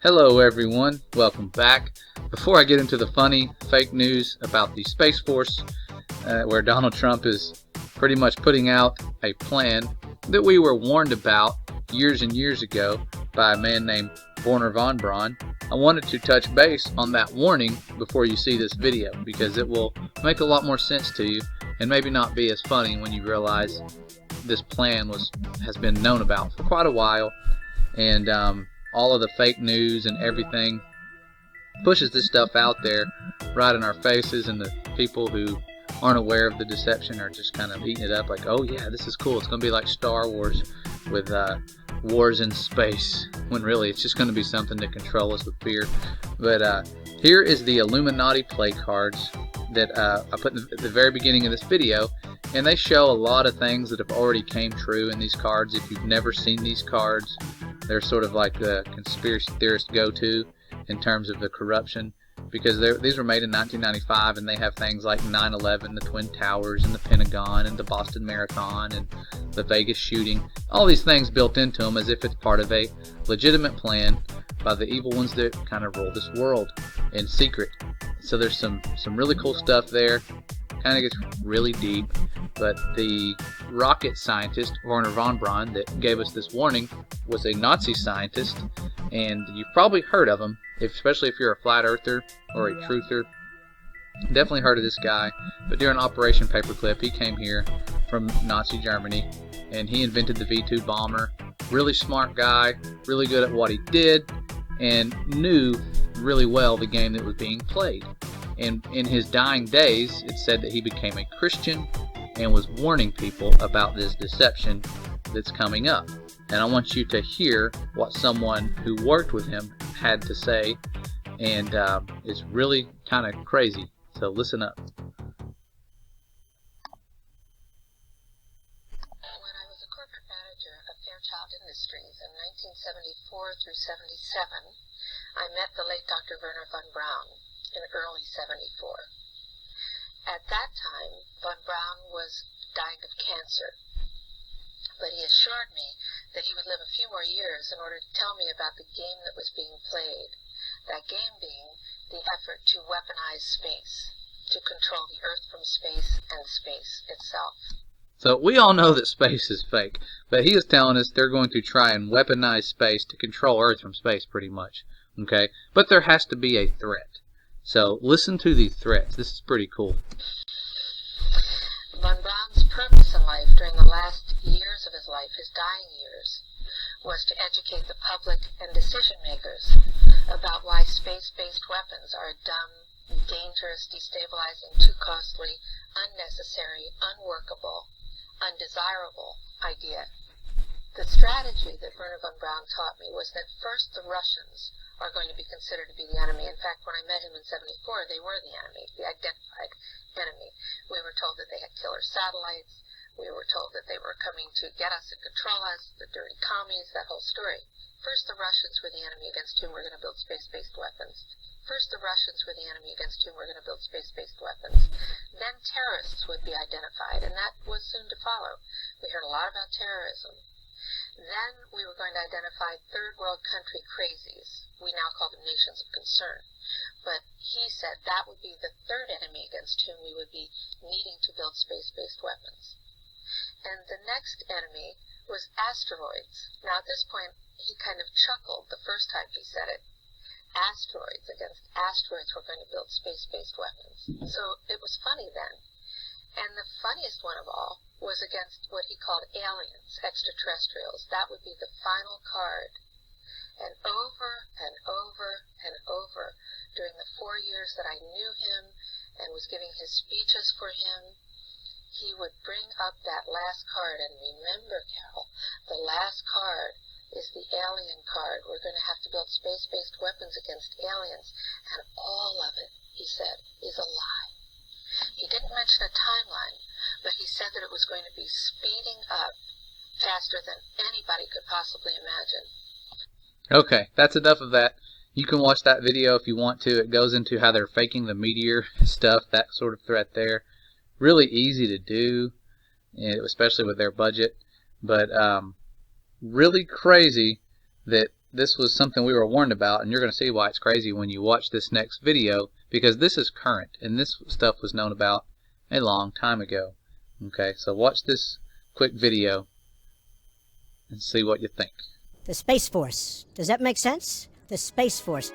Hello everyone, welcome back. Before I get into the funny fake news about the Space Force, where Donald Trump is pretty much putting out a plan that we were warned about years and years ago by a man named Wernher von Braun, I wanted to touch base on that warning before you see this video, because it will make a lot more sense to you and maybe not be as funny when you realize this plan has been known about for quite a while, and all of the fake news and everything pushes this stuff out there right in our faces, and the people who aren't aware of the deception are just kind of eating it up like, oh yeah, this is cool, it's going to be like Star Wars with wars in space, when really it's just going to be something to control us with fear. But here is the Illuminati play cards that I put at the very beginning of this video, and they show a lot of things that have already came true in these cards. If you've never seen these cards, they're sort of like the conspiracy theorist go-to in terms of the corruption, because these were made in 1995, and they have things like 9/11, the Twin Towers, and the Pentagon, and the Boston Marathon, and the Vegas shooting. All these things built into them as if it's part of a legitimate plan by the evil ones that kind of rule this world in secret. So there's some really cool stuff there. Kind of gets really deep, but the rocket scientist Wernher von Braun that gave us this warning was a Nazi scientist, and you've probably heard of him, especially if you're a flat earther or a truther. Definitely heard of this guy. But during Operation Paperclip, he came here from Nazi Germany, and he invented the V-2 bomber. Really smart guy, really good at what he did, and knew really well the game that was being played. And in his dying days, it said that he became a Christian and was warning people about this deception that's coming up. And I want you to hear what someone who worked with him had to say, and it's really kind of crazy. So listen up. When I was a corporate manager of Fairchild Industries in 1974 through 77, I met the late Dr. Wernher von Braun in early 74. At that time, von Braun was dying of cancer, but he assured me that he would live a few more years in order to tell me about the game that was being played, that game being the effort to weaponize space, to control the Earth from space and space itself. So we all know that space is fake, but he is telling us they're going to try and weaponize space to control Earth from space, pretty much. Okay? But there has to be a threat. So listen to these threats. This is pretty cool. Von Braun's purpose in life during the last years of his life, his dying years, was to educate the public and decision makers about why space-based weapons are a dumb, dangerous, destabilizing, too costly, unnecessary, unworkable, undesirable idea. The strategy that Wernher von Braun taught me was that first the Russians are going to be considered to be the enemy. In fact, when I met him in 74, they were the enemy, the identified enemy. We were told that they had killer satellites. We were told that they were coming to get us and control us, the dirty commies, that whole story. First the Russians were the enemy against whom we're going to build space-based weapons. First the Russians were the enemy against whom we're going to build space-based weapons. Then terrorists would be identified, and that was soon to follow. We heard a lot about terrorism. Then we were going to identify third world country crazies. We now call them nations of concern. But he said that would be the third enemy against whom we would be needing to build space-based weapons. And the next enemy was asteroids. Now at this point, he kind of chuckled the first time he said it. Asteroids. Against asteroids we're going to build space-based weapons. So it was funny then. And the funniest one of all was against what he called aliens, extraterrestrials. That would be the final card. And over and over and over, during the 4 years that I knew him and was giving his speeches for him, he would bring up that last card. And remember, Carol, the last card is the alien card. We're going to have to build space-based weapons against aliens. And all of it, he said, is a lie. He didn't mention a timeline, but he said that it was going to be speeding up faster than anybody could possibly imagine. Okay, that's enough of that. You can watch that video if you want to. It goes into how they're faking the meteor stuff, that sort of threat there. Really easy to do, especially with their budget. But really crazy that this was something we were warned about, and you're going to see why it's crazy when you watch this next video, because this is current, and this stuff was known about a long time ago. Okay, so watch this quick video and see what you think. The Space Force. Does that make sense? The Space Force.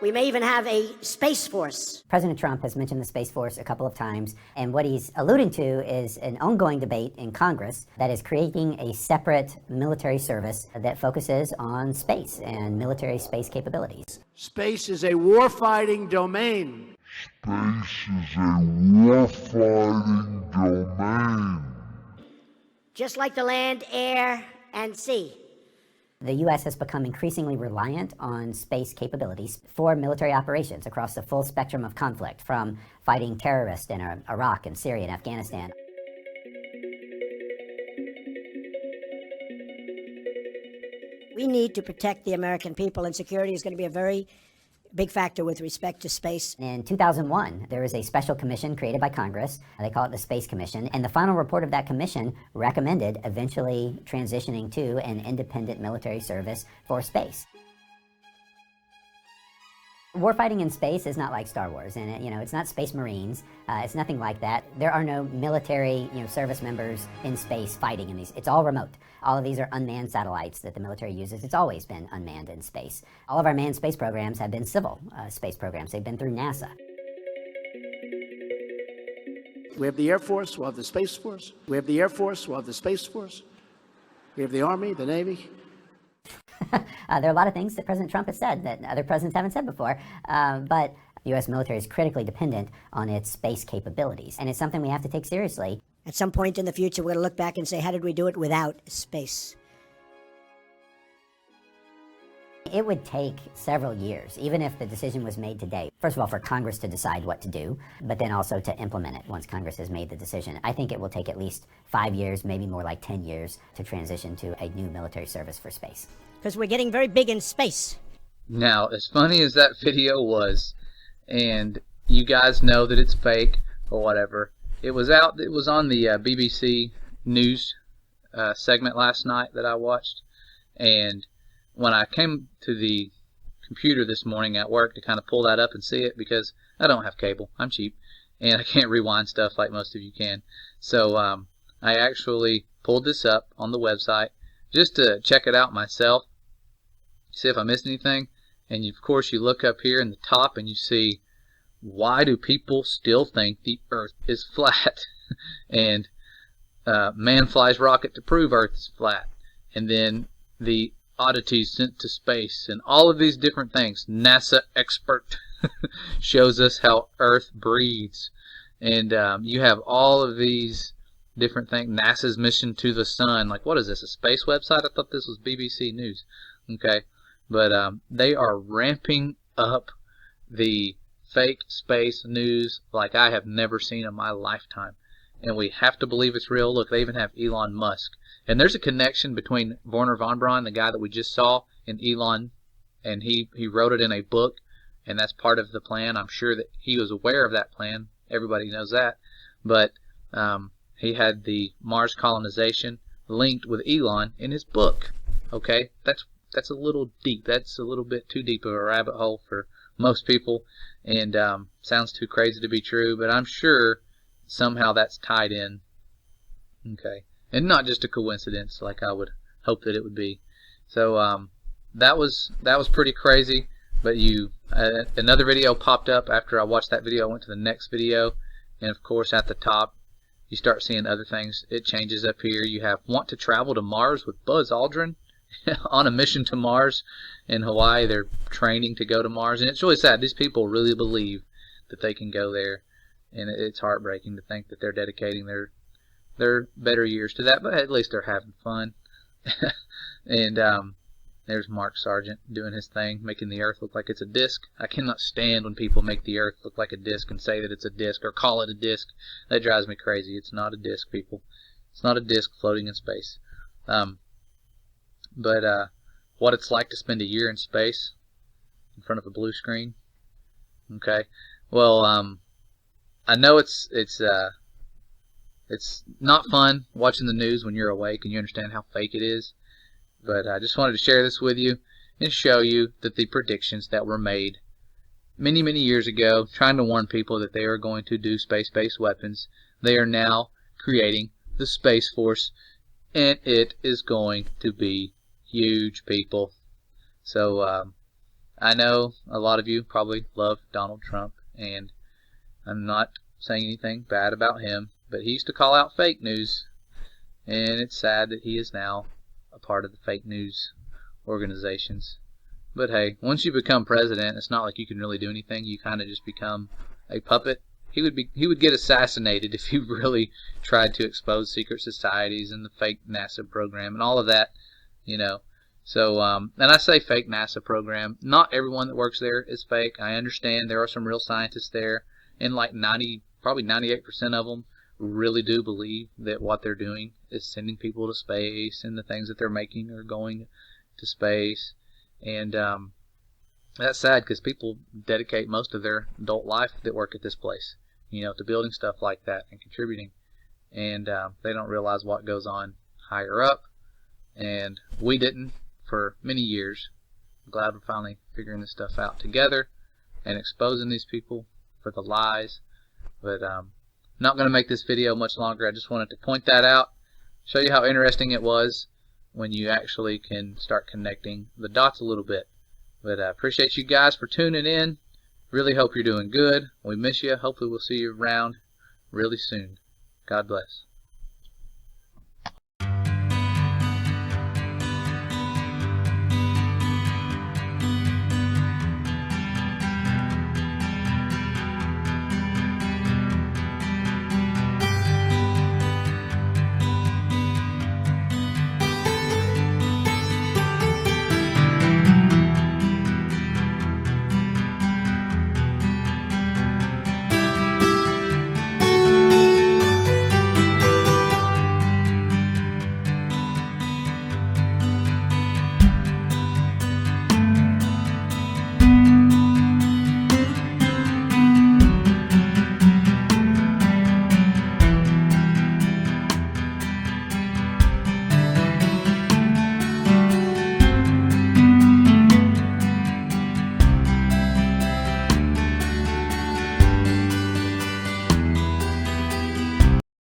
We may even have a Space Force. President Trump has mentioned the Space Force a couple of times, and what he's alluding to is an ongoing debate in Congress that is creating a separate military service that focuses on space and military space capabilities. Space is a warfighting domain. Space is a warfighting domain. Just like the land, air, and sea. The U.S. has become increasingly reliant on space capabilities for military operations across the full spectrum of conflict, from fighting terrorists in Iraq and Syria and Afghanistan. We need to protect the American people, and security is going to be a very big factor with respect to space. In 2001, there was a special commission created by Congress. They call it the Space Commission. And the final report of that commission recommended eventually transitioning to an independent military service for space. Warfighting in space is not like Star Wars, and it's not Space Marines. It's nothing like that. There are no military, service members in space fighting in these. It's all remote. All of these are unmanned satellites that the military uses. It's always been unmanned in space. All of our manned space programs have been civil space programs. They've been through NASA. We have the Air Force, we'll have the Space Force. We have the Air Force, we'll have the Space Force. We have the Army, the Navy. There are a lot of things that President Trump has said that other presidents haven't said before, but the U.S. military is critically dependent on its space capabilities, and it's something we have to take seriously. At some point in the future, we're going to look back and say, how did we do it without space? It would take several years, even if the decision was made today. First of all, for Congress to decide what to do, but then also to implement it once Congress has made the decision. I think it will take at least 5 years, maybe more like 10 years, to transition to a new military service for space. Because we're getting very big in space. Now, as funny as that video was, and you guys know that it's fake or whatever, it was on the BBC News segment last night that I watched, and when I came to the computer this morning at work to kind of pull that up and see it, because I don't have cable, I'm cheap, and I can't rewind stuff like most of you can, so I actually pulled this up on the website just to check it out myself, see if I missed anything. And of course you look up here in the top and you see, why do people still think the earth is flat? And man flies rocket to prove earth is flat. And then the oddities sent to space and all of these different things. NASA expert shows us how earth breathes. And you have all of these different things. NASA's mission to the sun. Like, what is this, a space website? I thought this was BBC News. Okay, but they are ramping up the fake space news like I have never seen in my lifetime, and we have to believe it's real. Look, they even have Elon Musk, and there's a connection between Wernher von Braun, the guy that we just saw, and Elon, and he wrote it in a book, and that's part of the plan. I'm sure that he was aware of that plan. Everybody knows that, but he had the Mars colonization linked with Elon in his book. Okay, that's a little deep. That's a little bit too deep of a rabbit hole for most people, and sounds too crazy to be true, but I'm sure somehow that's tied in. Okay, and not just a coincidence like I would hope that it would be. So that was pretty crazy. But another video popped up after I watched that video. I went to the next video, and of course at the top you start seeing other things. It changes up here. You have want to travel to Mars with Buzz Aldrin. On a mission to Mars in Hawaii. They're training to go to Mars, and it's really sad. These people really believe that they can go there, and it's heartbreaking to think that they're dedicating their better years to that, but at least they're having fun. And there's Mark Sargent doing his thing, making the earth look like it's a disc. I cannot stand when people make the earth look like a disc and say that it's a disc or call it a disc. That drives me crazy. It's not a disc, people. It's not a disc floating in space. But what it's like to spend a year in space in front of a blue screen. Okay, well, I know it's not fun watching the news when you're awake and you understand how fake it is. But I just wanted to share this with you and show you that the predictions that were made many, many years ago, trying to warn people that they are going to do space-based weapons, they are now creating the Space Force, and it is going to be huge, people. So I know a lot of you probably love Donald Trump, and I'm not saying anything bad about him, but he used to call out fake news, and it's sad that he is now a part of the fake news organizations. But hey, once you become president, it's not like you can really do anything. You kind of just become a puppet. He would get assassinated if he really tried to expose secret societies and the fake NASA program and all of that, you know. So, and I say fake NASA program. Not everyone that works there is fake. I understand there are some real scientists there, and like probably 98% of them really do believe that what they're doing is sending people to space, and the things that they're making are going to space. And that's sad, because people dedicate most of their adult life that work at this place, you know, to building stuff like that and contributing. And they don't realize what goes on higher up. And we didn't for many years. I'm glad we're finally figuring this stuff out together and exposing these people for the lies. But not going to make this video much longer. I just wanted to point that out, show you how interesting it was when you actually can start connecting the dots a little bit. But I appreciate you guys for tuning in. Really hope you're doing good. We miss you. Hopefully we'll see you around really soon. God bless.